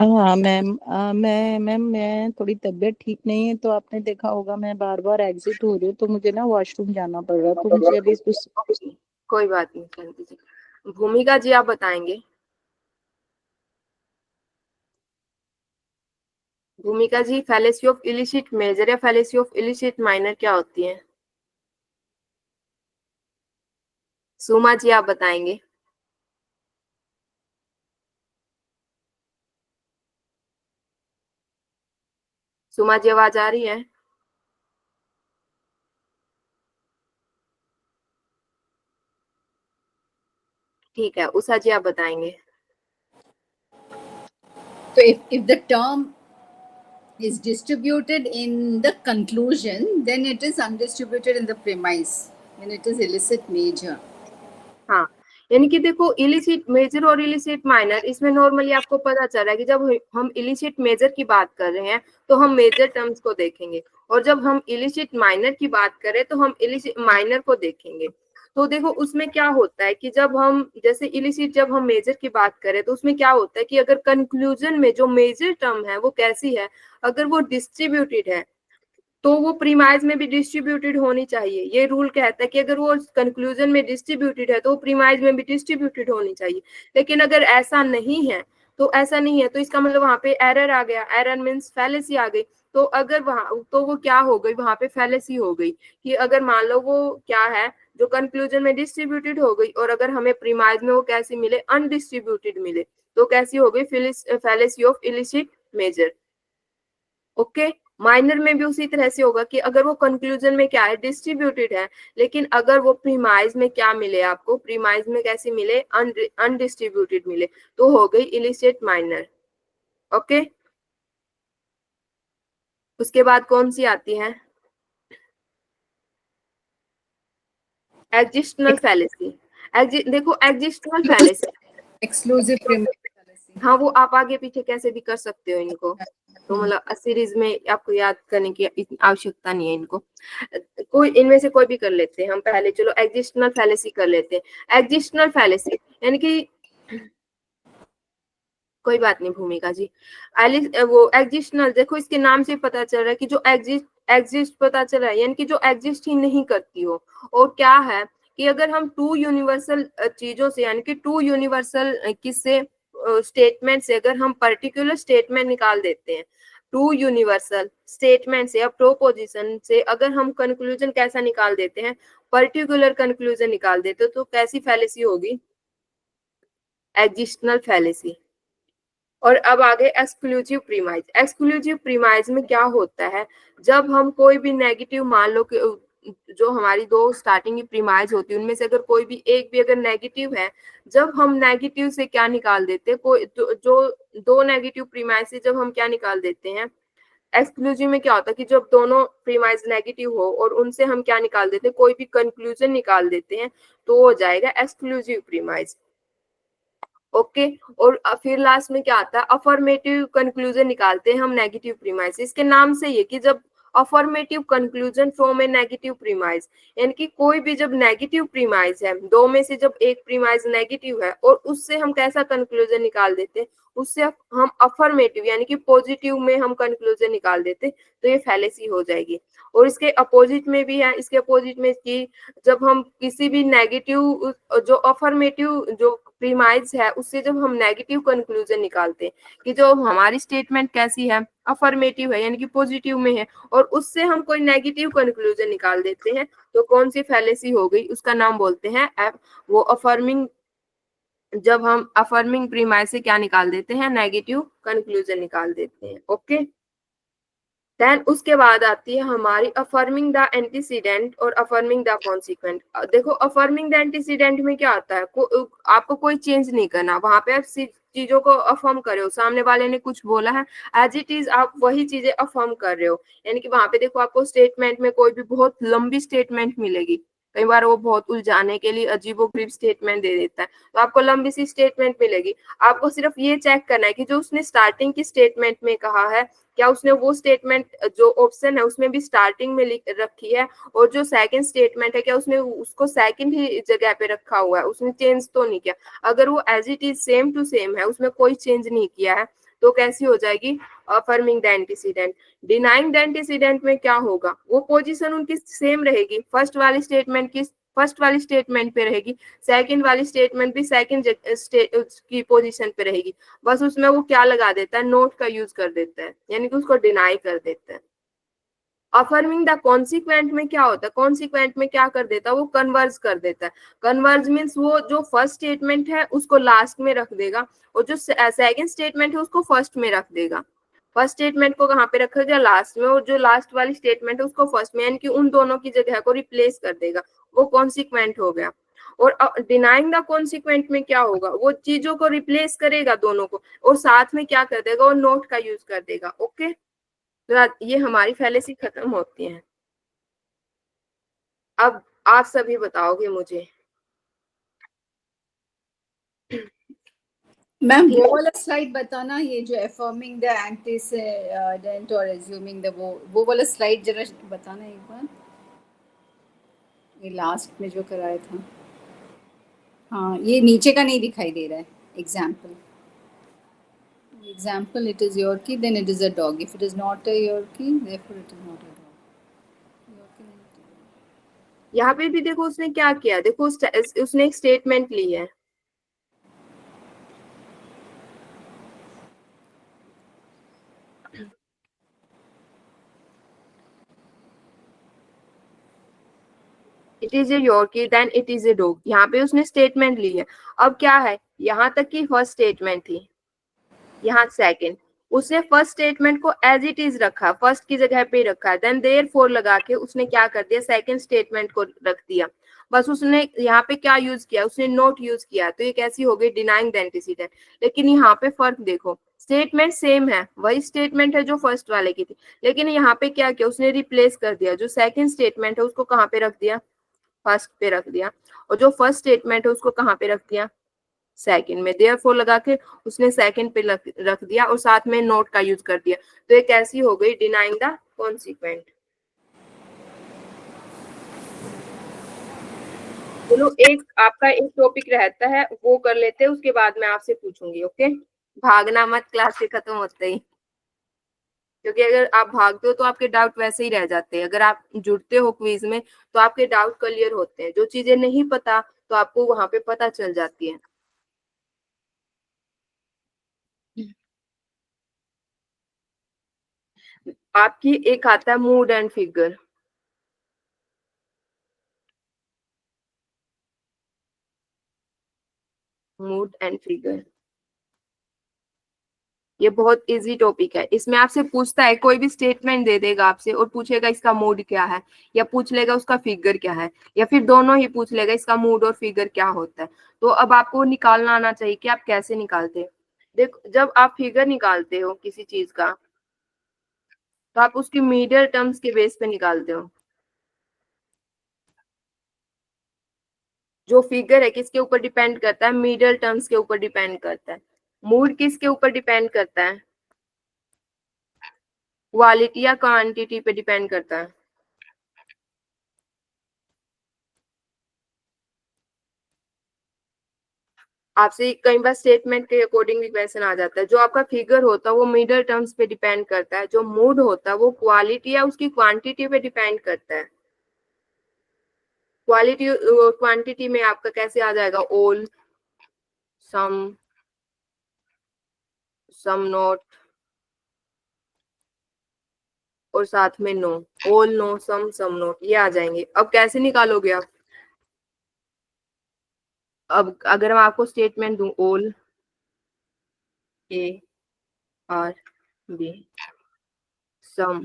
हाँ मैम, मैं थोड़ी तबीयत ठीक नहीं है, तो आपने देखा होगा मैं बार बार एग्जिट हो रही हूँ, तो मुझे ना वॉशरूम जाना पड़ रहा है, तो मुझे अभी कुछ। कोई बात नहीं शांति जी। भूमिका जी आप बताएंगे। भूमिका जी फैलेसी ऑफ इलिसिट मेजर या फैलेसी ऑफ इलिसिट माइनर क्या होती है। सुमा जी आप बताएंगे। सुमा जी आवाज आ रही है। ठीक है, उषा जी आप बताएंगे। So if the term is distributed in the conclusion, then it is undistributed in the premise, and it is illicit major. हाँ, यानी कि देखो इलिसिट मेजर और इलिसिट माइनर, इसमें नॉर्मली आपको पता चल रहा है कि जब हम इलिसिट मेजर की बात कर रहे हैं तो हम मेजर टर्म्स को देखेंगे, और जब हम इलिसिट माइनर की बात करें तो हम इलिसिट माइनर को देखेंगे। तो देखो उसमें क्या होता है कि जब हम जैसे इलिसिट जब हम मेजर की बात करें तो उसमें क्या होता है कि अगर कंक्लूजन में जो मेजर टर्म है वो कैसी है, अगर वो डिस्ट्रीब्यूटेड है तो वो प्रीमाइज में भी डिस्ट्रीब्यूटेड होनी चाहिए। ये रूल कहता है कि अगर वो कंक्लूजन में डिस्ट्रीब्यूटेड है तो वो प्रीमाइज में भी डिस्ट्रीब्यूटेड होनी चाहिए। लेकिन अगर ऐसा नहीं है तो इसका मतलब वहां पे एरर आ गया, एरर मीन्स फैलेसी आ गई। तो अगर वहां तो वो क्या हो गई, वहां पे फैलेसी हो गई कि अगर मान लो वो क्या है जो कंक्लूजन में डिस्ट्रीब्यूटेड हो गई और अगर हमें प्रीमाइज में वो कैसी मिले, अनडिस्ट्रीब्यूटेड मिले, तो कैसी हो गई, fallacy of illicit major. Okay, minor में भी उसी तरह से होगा कि अगर वो कंक्लूजन में क्या है, डिस्ट्रीब्यूटेड है, लेकिन अगर वो प्रीमाइज में क्या मिले, आपको प्रीमाइज में कैसे मिले, अनडिस्ट्रीब्यूटेड मिले, तो हो गई इलिसिट माइनर। ओके, उसके बाद कौन सी आती है, एक्जिस्टनल फैलेसी। देखो एक्जिस्टनल फैलेसी, Exclusive premise fallacy. हाँ वो आप आगे पीछे कैसे भी कर सकते हो इनको, तो मतलब सीरीज में आपको याद करने की इतनी आवश्यकता नहीं है इनको, कोई इनमें से कोई भी कर लेते हैं हम। पहले चलो एक्जिस्टनल फैलेसी कर लेते हैं। एक्जिस्टनल फैलेसी यानी कि कोई बात नहीं भूमिका जी, वो एक्जिस्टनल, देखो इसके नाम से पता चल रहा है कि जो एग्जिस्ट पता चल रहा है, यानी कि जो एग्जिस्ट ही नहीं करती हो। और क्या है कि अगर हम टू यूनिवर्सल चीजों से, यानी कि टू यूनिवर्सल किससे, स्टेटमेंट से अगर हम पर्टिकुलर स्टेटमेंट निकाल देते हैं, टू यूनिवर्सल स्टेटमेंट से या प्रोपोजिशन से अगर हम कंक्लूजन कैसा निकाल देते हैं, पर्टिकुलर कंक्लूजन निकाल देते हो, तो कैसी फैलेसी होगी, एग्जिस्टनल फैलेसी। और अब आगे एक्सक्लूसिव प्रीमाइज। एक्सक्लूसिव प्रीमाइज में क्या होता है, जब हम कोई भी नेगेटिव, मान लो कि जो हमारी दो स्टार्टिंग की प्रीमाइज होती है उनमें से अगर कोई भी एक भी अगर नेगेटिव है, जब हम नेगेटिव से क्या निकाल देते हैं, कोई जो दो नेगेटिव प्रीमाइज से जब हम क्या निकाल देते हैं, एक्सक्लूसिव में क्या होता है कि जब दोनों प्रीमाइज नेगेटिव हो और उनसे हम क्या निकाल देते हैं, कोई भी कंक्लूजन निकाल देते हैं, तो हो जाएगा एक्सक्लूसिव प्रीमाइज। ओके, और फिर लास्ट में क्या आता है, अफर्मेटिव कंक्लूजन निकालते हैं हम नेगेटिव प्रीमाइज। इसके नाम से ये कि जब affirmative conclusion from a negative premise, यानी कि कोई भी जब नेगेटिव प्रीमाइज है, दो में से जब एक प्रीमाइज नेगेटिव है और उससे हम कैसा कंक्लूजन निकाल देते हैं, उससे हम अफर्मेटिव यानी कि पॉजिटिव में हम कंक्लूजन निकाल देते, तो ये फैलेसी हो जाएगी। और इसके अपोजिट में भी है, इसके अपोजिट में कि जब हम किसी भी नेगेटिव, जो अफर्मेटिव जो प्रीमाइज है उससे जब हम नेगेटिव कंक्लूजन निकालते हैं कि जो हमारी स्टेटमेंट कैसी है, अफर्मेटिव है यानी कि पॉजिटिव में है, और उससे हम कोई नेगेटिव कंक्लूजन निकाल देते हैं, तो कौन सी फैलेसी हो गई, उसका नाम बोलते हैं वो अफर्मिंग। जब हम अफर्मिंग प्रीमाइज से क्या निकाल देते हैं, नेगेटिव कंक्लूजन निकाल देते हैं। ओके, देन उसके बाद आती है हमारी अफर्मिंग द एंटीसीडेंट और अफर्मिंग द कॉन्सिक्वेंट। देखो अफर्मिंग द एंटीसीडेंट में क्या आता है, आपको कोई चेंज नहीं करना, वहां पे आप चीजों को अफर्म कर रहे हो, सामने वाले ने कुछ बोला है एज इट इज आप वही चीजें अफर्म कर रहे हो। यानी कि वहां पे देखो आपको स्टेटमेंट में कोई भी बहुत लंबी स्टेटमेंट मिलेगी, कई बार वो बहुत उलझाने के लिए अजीबोगरीब स्टेटमेंट दे देता है, तो आपको लंबी सी स्टेटमेंट मिलेगी। आपको सिर्फ ये चेक करना है कि जो उसने स्टार्टिंग की स्टेटमेंट में कहा है, क्या उसने वो स्टेटमेंट जो ऑप्शन है उसमें भी स्टार्टिंग में लिख रखी है, और जो सेकंड स्टेटमेंट है क्या उसने उसको सेकंड ही जगह पे रखा हुआ है, उसने चेंज तो नहीं किया। अगर वो as it is same to same है, उसमें कोई चेंज नहीं किया है, तो कैसी हो जाएगी, affirming the antecedent. Denying the antecedent में क्या होगा, वो पोजीशन उनकी सेम रहेगी, फर्स्ट वाली स्टेटमेंट पे रहेगी, सेकंड वाली स्टेटमेंट भी सेकंड की पोजीशन पे रहेगी, बस उसमें वो क्या लगा देता है, नोट का यूज कर देता है, यानी कि उसको डिनाई कर देता है। अफर्मिंग द कॉन्सिक्वेंट में क्या होता है, कॉन्सिक्वेंट में क्या कर देता है, वो कन्वर्ज कर देता है। कन्वर्ज मीन्स वो जो फर्स्ट स्टेटमेंट है उसको लास्ट में रख देगा, और जो सेकंड स्टेटमेंट है उसको फर्स्ट में रख देगा। फर्स्ट स्टेटमेंट को कहाँ पे रखेगा, लास्ट में, और जो लास्ट वाली स्टेटमेंट है उसको फर्स्ट में, यानी कि उन दोनों की जगह को रिप्लेस कर देगा, वो कॉन्सिक्वेंट हो गया। और डिनाइंग द कॉन्सिक्वेंट में क्या होगा, वो चीजों को रिप्लेस करेगा दोनों को, और साथ में क्या कर देगा, वो नोट का यूज कर देगा। ओके, तो ये हमारी फैलेसी खत्म होती है। अब आप सभी बताओगे मुझे, मैम वो वाला स्लाइड बताना, ये जो affirming the antecedent और assuming the वो वाला स्लाइड जरा बताना एक बार, ये लास्ट में जो कराया था। हाँ, ये नीचे का नहीं दिखाई दे रहा है। Example, it is Yorkie, then it is a dog. If it is not a Yorkie, therefore it is not a dog. यहाँ पे भी देखो उसने क्या किया, देखो उसने एक स्टेटमेंट ली है। It is a Yorkie then it is a dog, यहाँ पे उसने स्टेटमेंट ली है। अब क्या है, यहाँ तक की फर्स्ट स्टेटमेंट थी, यहाँ सेकंड, उसने फर्स्ट स्टेटमेंट को एज इट इज रखा, फर्स्ट की जगह पे ही रखा, देन देयरफॉर लगा के उसने क्या कर दिया, सेकंड स्टेटमेंट को रख दिया। बस उसने यहाँ पे क्या यूज किया, उसने नोट यूज किया, तो ये कैसी हो गई, डिनाइंग द एंटीसीडेंट। लेकिन यहाँ पे फर्क देखो, स्टेटमेंट सेम है, वही स्टेटमेंट है जो फर्स्ट वाले की थी, लेकिन यहाँ पे क्या किया, उसने रिप्लेस कर दिया, जो सेकंड स्टेटमेंट है उसको कहाँ पे रख दिया, फर्स्ट पे रख दिया, और जो फर्स्ट स्टेटमेंट है उसको कहाँ पे रख दिया, सेकंड में। देयरफॉर लगा के उसने सेकंड पे रख दिया और साथ में नोट का यूज कर दिया, तो ये कैसी हो गई, डिनाइंग द कॉन्सिक्वेंट। चलो एक आपका एक टॉपिक रहता है वो कर लेते हैं, उसके बाद मैं आपसे पूछूंगी, ओके। भागना मत क्लास के खत्म होते ही, क्योंकि अगर आप भागते हो तो आपके डाउट वैसे ही रह जाते हैं, अगर आप जुड़ते हो क्विज में तो आपके डाउट क्लियर होते हैं, जो चीजें नहीं पता तो आपको वहां पे पता चल जाती है। आपकी एक आता है mood and figure, mood and figure, ये बहुत इजी टॉपिक है। इसमें आपसे पूछता है, कोई भी स्टेटमेंट दे देगा आपसे और पूछेगा इसका मूड क्या है, या पूछ लेगा उसका फिगर क्या है, या फिर दोनों ही पूछ लेगा इसका मूड और फिगर क्या होता है। तो अब आपको निकालना आना चाहिए कि आप कैसे निकालते हैं। देखो जब आप फिगर निकालते हो किसी चीज का, तो आप उसकी मीडियल टर्म्स के बेस पे निकालते हो। जो फिगर है किसके ऊपर डिपेंड करता है, मीडियल टर्म्स के ऊपर डिपेंड करता है। मूड किसके ऊपर डिपेंड करता है, क्वालिटी या क्वांटिटी पे डिपेंड करता है। आपसे कई बार स्टेटमेंट के अकॉर्डिंग भी क्वेश्चन आ जाता है। जो आपका फिगर होता है वो मिडल टर्म्स पे डिपेंड करता है, जो मूड होता है वो क्वालिटी या उसकी क्वांटिटी पे डिपेंड करता है। क्वालिटी क्वांटिटी में आपका कैसे आ जाएगा, ऑल, सम, सम नॉट और साथ में no, all no some some not, ये आ जाएंगे। अब कैसे निकालोगे आप, अब अगर मैं आपको स्टेटमेंट दूं, all A are B, some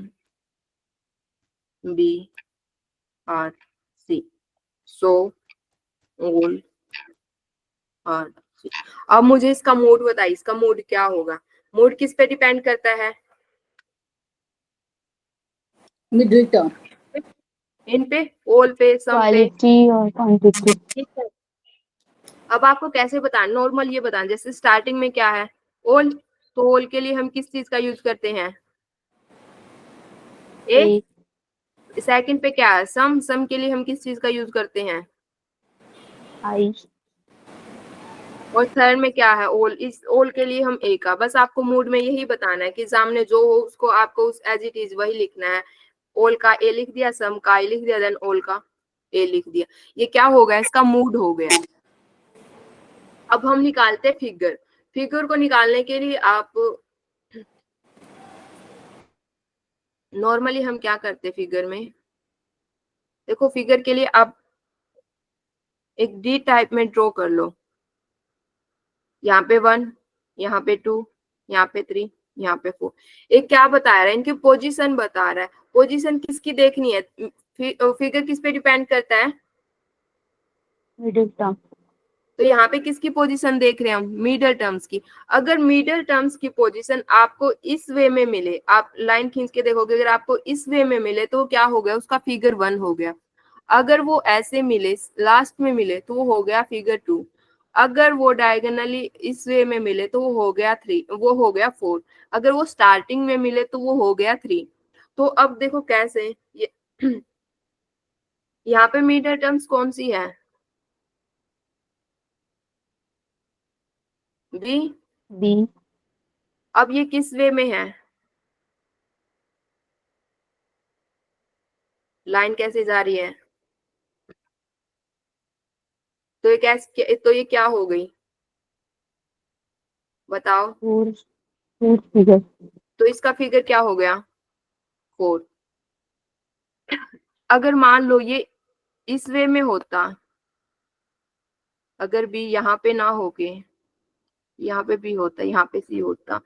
B are C, so all are C. अब मुझे इसका मूड बताइए, इसका मूड क्या होगा, मूड किस पे डिपेंड करता है, मिडिल टर्म, इन पे, ऑल पे, सम पे, क्वालिटी और क्वांटिटी। ठीक है। अब आपको कैसे बताना, नॉर्मल ये बताना, जैसे स्टार्टिंग में क्या है, ऑल, तो ऑल के लिए हम किस चीज का यूज करते हैं, ए। सेकंड पे क्या है, सम, सम के लिए हम किस चीज का यूज करते हैं, आई। और थर्ड में क्या है, ऑल, इस ऑल के लिए हम ए का। बस आपको मूड में यही बताना है कि सामने जो हो उसको आपको उस एज इट इज वही लिखना है। ऑल का ए लिख दिया, सम का ए लिख दिया, देन ऑल का ए लिख दिया, ये क्या हो गया, इसका मूड हो गया। अब हम निकालते हैं फिगर। फिगर को निकालने के लिए आप नॉर्मली हम क्या करते हैं फिगर में, देखो फिगर के लिए आप एक डी टाइप में ड्रॉ कर लो, यहाँ पे 1, यहाँ पे 2, यहाँ पे 3, यहाँ पे 4। एक क्या बता रहा है, इनकी पोजीशन बता रहा है। पोजीशन किसकी देखनी है, फिगर किस पे डिपेंड करता है, मिडिल टर्म। तो यहाँ पे किसकी पोजीशन देख रहे हैं हम, मिडल टर्म्स की। अगर मिडल टर्म्स की पोजीशन आपको इस वे में मिले, आप लाइन खींच के देखोगे, अगर आपको इस वे में मिले तो क्या हो गया, उसका फिगर 1 हो गया। अगर वो ऐसे मिले, लास्ट में मिले, तो वो हो गया फिगर 2। अगर वो डायगोनली इस वे में मिले तो वो हो गया 3, वो हो गया 4। अगर वो स्टार्टिंग में मिले तो वो हो गया 3। तो अब देखो कैसे ये यहाँ पे मिडल टर्म्स कौन सी है? बी। बी। अब ये किस वे में है? लाइन कैसे जा रही है? तो ये कैसे, तो ये क्या हो गई बताओ? फोर। Four figure. तो इसका फिगर क्या हो गया? 4। अगर मान लो ये इस वे में होता, अगर बी यहाँ पे ना होके यहाँ पे बी होता, यहाँ पे सी होता,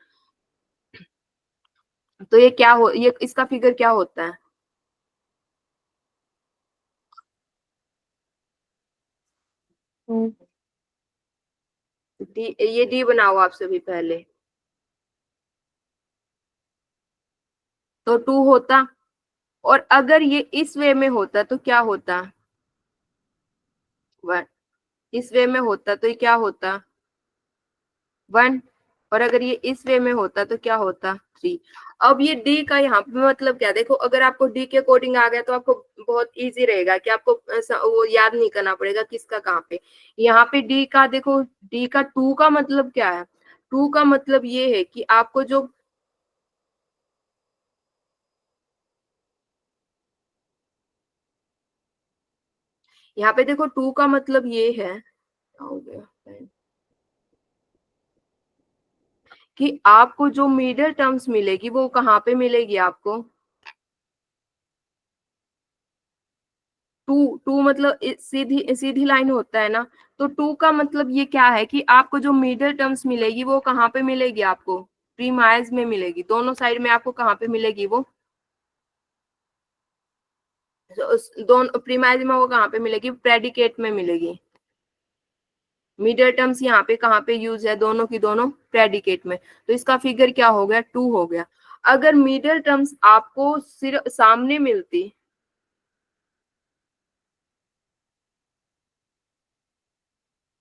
तो ये क्या हो, ये इसका फिगर क्या होता है? डी, ये डी बनाओ आप सभी पहले। तो 2 होता। और अगर ये इस वे में होता तो क्या होता? 1। इस वे में होता तो ये क्या होता? 1। और अगर ये इस वे में होता तो क्या होता? 3। अब ये डी का यहाँ पे मतलब क्या, देखो अगर आपको डी के अकॉर्डिंग आ गया तो आपको बहुत इजी रहेगा कि आपको वो याद नहीं करना पड़ेगा किसका कहाँ पे। यहाँ पे डी का देखो, डी का 2 का मतलब क्या है? 2 का मतलब ये है कि आपको जो यहाँ पे देखो 2 का मतलब ये है, क्या हो गया कि आपको जो मिडिल टर्म्स मिलेगी वो कहाँ पे मिलेगी आपको? 2। 2 मतलब सीधी सीधी लाइन होता है ना, तो 2 का मतलब ये क्या है कि आपको जो मिडिल टर्म्स मिलेगी वो कहाँ पे मिलेगी आपको? प्रीमाइज में मिलेगी, दोनों साइड में आपको कहाँ पे मिलेगी वो? दोनों प्रीमाइज में वो कहाँ पे मिलेगी? प्रेडिकेट में मिलेगी। मिडिल टर्म्स यहाँ पे कहाँ पे यूज है? दोनों की दोनों प्रेडिकेट में। तो इसका फिगर क्या हो गया? 2 हो गया। अगर मिडिल टर्म्स आपको सिर्फ सामने मिलती,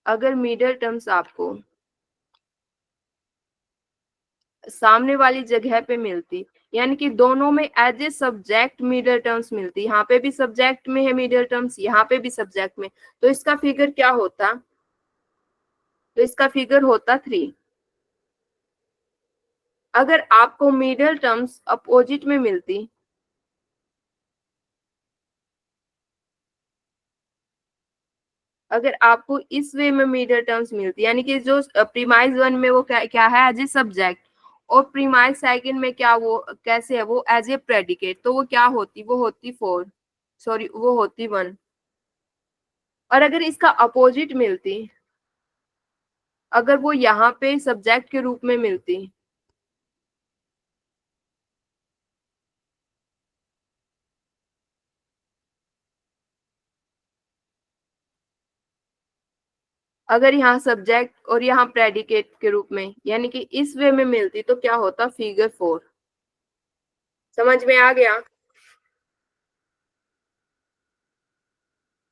अगर मिडिल टर्म्स आपको सामने वाली जगह पे मिलती, यानी कि दोनों में as a subject middle terms मिलती, यहाँ पे भी सब्जेक्ट में है मिडिल टर्म्स, यहाँ पे भी सब्जेक्ट में, तो इसका फिगर क्या होता? तो इसका फिगर होता 3। अगर आपको मिडिल टर्म्स अपोजिट में मिलती, अगर आपको इस वे में मिडिल टर्म्स मिलती, यानी कि जो प्रीमाइज 1 में वो क्या है? As a subject. और प्रीमाइज सेकंड में क्या, वो कैसे है? वो एज ए प्रेडिकेट। तो वो क्या होती? वो होती 4, सॉरी वो होती 1। और अगर इसका अपोजिट मिलती, अगर वो यहाँ पे सब्जेक्ट के रूप में मिलती, अगर यहाँ सब्जेक्ट और यहाँ प्रेडिकेट के रूप में, यानी कि इस वे में मिलती, तो क्या होता? फिगर 4। समझ में आ गया?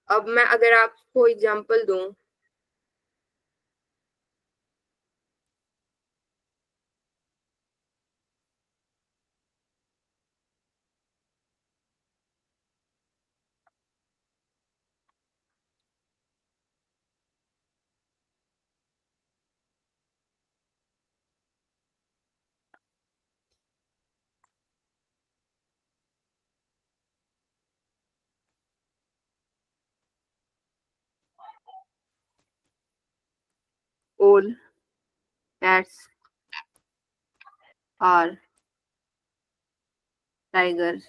अब मैं अगर आपको एग्जांपल दूं, all cats are tigers,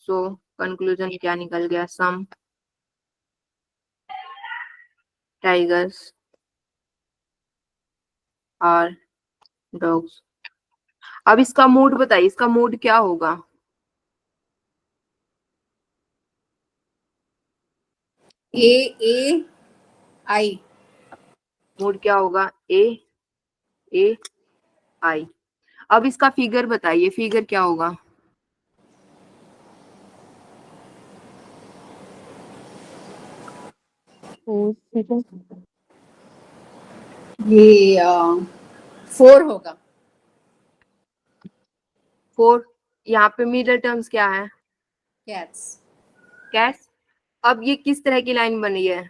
so conclusion क्या निकल गया? सम टाइगर्स आर डॉग्स। अब इसका मूड बताइए, इसका मूड क्या होगा? A I। मूड क्या होगा? ए आई। अब इसका फिगर बताइए, फिगर क्या होगा? ये 4 होगा। 4। यहाँ पे मिडल टर्म्स क्या है? कैट्स। कैट्स। अब ये किस तरह की लाइन बनी है?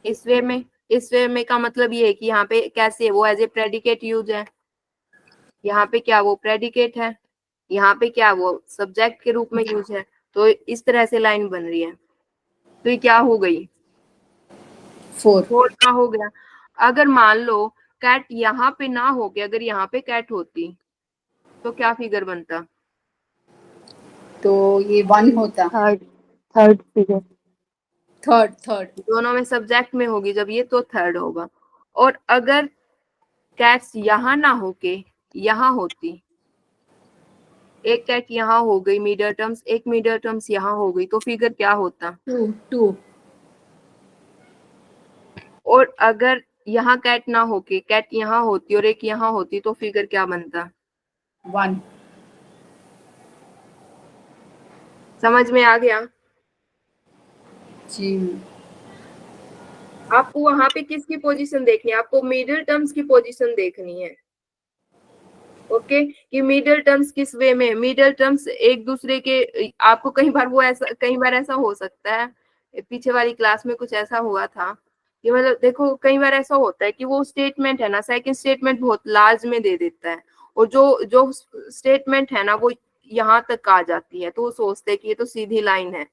इस वे में। इस वे में का मतलब ये है कि यहाँ पे कैसे वो एज ए प्रेडिकेट यूज है, यहाँ पे क्या वो प्रेडिकेट है, यहाँ पे क्या वो सब्जेक्ट के रूप में यूज है। तो इस तरह से लाइन बन रही है। तो ये क्या हो गई? 4। 4 का हो गया। अगर मान लो कैट यहाँ पे ना हो के अगर यहाँ पे कैट होती तो क्या फिगर बनता? तो ये 1 होता। Third figure. थर्ड। दोनों में सब्जेक्ट में होगी जब ये, तो थर्ड होगा। और अगर कैट्स यहाँ ना होके यहाँ होती, एक कैट यहाँ हो गई मिडल टर्म्स, एक मिडल टर्म्स यहाँ हो गई, तो फिगर क्या होता? 2। और अगर यहाँ कैट ना होके कैट यहाँ होती और एक यहाँ होती तो फिगर क्या बनता? 1। समझ में आ गया? जी। आपको वहां पे किसकी पोजीशन देखनी है? आपको मिडिल टर्म्स की पोजीशन देखनी है। ओके, कि मिडिल टर्म्स किस वे में, मिडिल टर्म्स एक दूसरे के, आपको कई बार ऐसा हो सकता है, पीछे वाली क्लास में कुछ ऐसा हुआ था कि मतलब देखो कई बार ऐसा होता है कि वो स्टेटमेंट है ना, सेकंड स्टेटमेंट बहुत लार्ज में दे देता है और जो जो स्टेटमेंट है ना वो यहाँ तक आ जाती है, तो वो सोचते हैं कि ये तो सीधी लाइन है।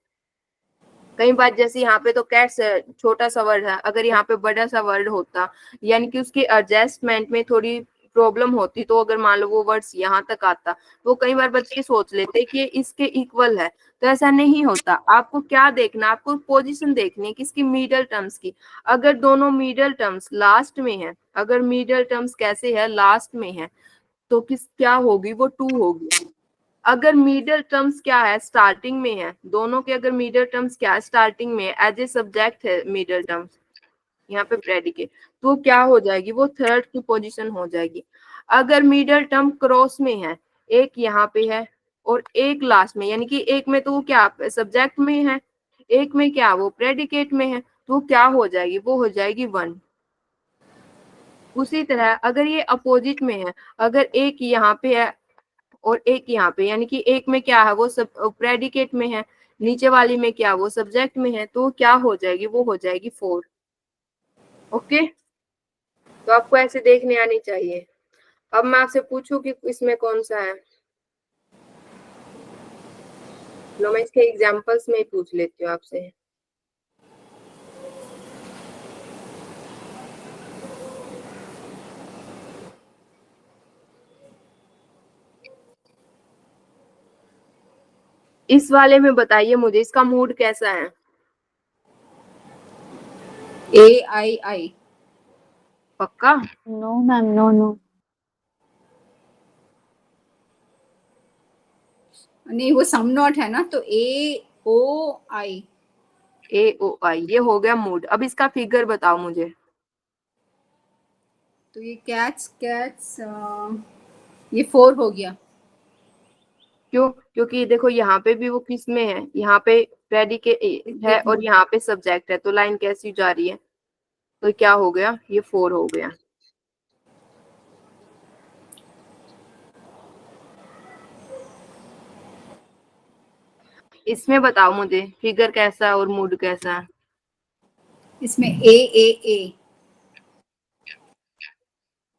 कई बार जैसे यहाँ पे तो कैट्स छोटा सा वर्ड है, अगर यहाँ पे बड़ा सा वर्ड होता यानी कि उसके एडजस्टमेंट में थोड़ी प्रॉब्लम होती, तो अगर मान लो वो वर्ड्स यहाँ तक आता तो कई बार बच्चे सोच लेते कि इसके इक्वल है, तो ऐसा नहीं होता। आपको क्या देखना, आपको पोजीशन देखनी है किसकी? मिडल टर्म्स की। अगर दोनों मिडल टर्म्स लास्ट में है, अगर मिडल टर्म्स कैसे है लास्ट में है, तो किस क्या होगी? वो 2 होगी। अगर मिडल टर्म्स क्या है स्टार्टिंग में है, दोनों के अगर मिडल टर्म्स क्या है स्टार्टिंग में एज ए सब्जेक्ट है मिडल टर्म्स, यहाँ पे प्रेडिकेट, तो क्या हो जाएगी? वो थर्ड की पोजीशन हो जाएगी। अगर मिडल टर्म क्रॉस में है, एक यहाँ पे है और एक लास्ट में, यानी कि एक में तो वो क्या सब्जेक्ट में है, एक में क्या वो प्रेडिकेट में है, तो क्या हो जाएगी? वो हो जाएगी 1। उसी तरह अगर ये अपोजिट में है, अगर एक यहाँ पे है और एक यहाँ पे, यानी कि एक में क्या है वो सब प्रेडिकेट में है, नीचे वाली में क्या वो सब्जेक्ट में है, तो क्या हो जाएगी? वो हो जाएगी 4। ओके, तो आपको ऐसे देखने आनी चाहिए। अब मैं आपसे पूछूं कि इसमें कौन सा है, लो मैं इसके एग्जांपल्स में ही पूछ लेती हूँ आपसे। इस वाले में बताइए मुझे इसका मूड कैसा है? AII। पक्का? No ma'am, no. नहीं, वो सम नॉट है ना, तो AOI। AOI, ये हो गया मूड। अब इसका फिगर बताओ मुझे। तो ये कैट्स ये 4 हो गया। क्यों? क्योंकि देखो यहाँ पे भी वो किस में है, यहाँ पे प्रेडिकेट है और यहाँ पे सब्जेक्ट है, तो लाइन कैसी जा रही है? तो क्या हो गया? ये 4 हो गया। इसमें बताओ मुझे फिगर कैसा है और मूड कैसा है? इसमें AAA।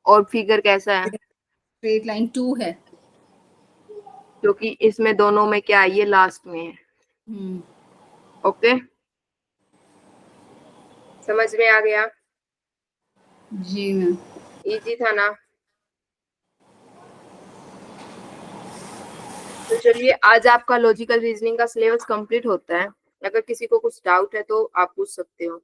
और फिगर कैसा है? स्ट्रेट लाइन 2 है। क्योंकि इसमें दोनों में क्या है, ये लास्ट में है। ओके, समझ में आ गया? जी मैम। इजी था ना? तो चलिए, आज आपका लॉजिकल रीजनिंग का सिलेबस कंप्लीट होता है। अगर किसी को कुछ डाउट है तो आप पूछ सकते हो।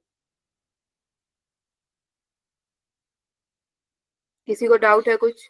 किसी को डाउट है कुछ?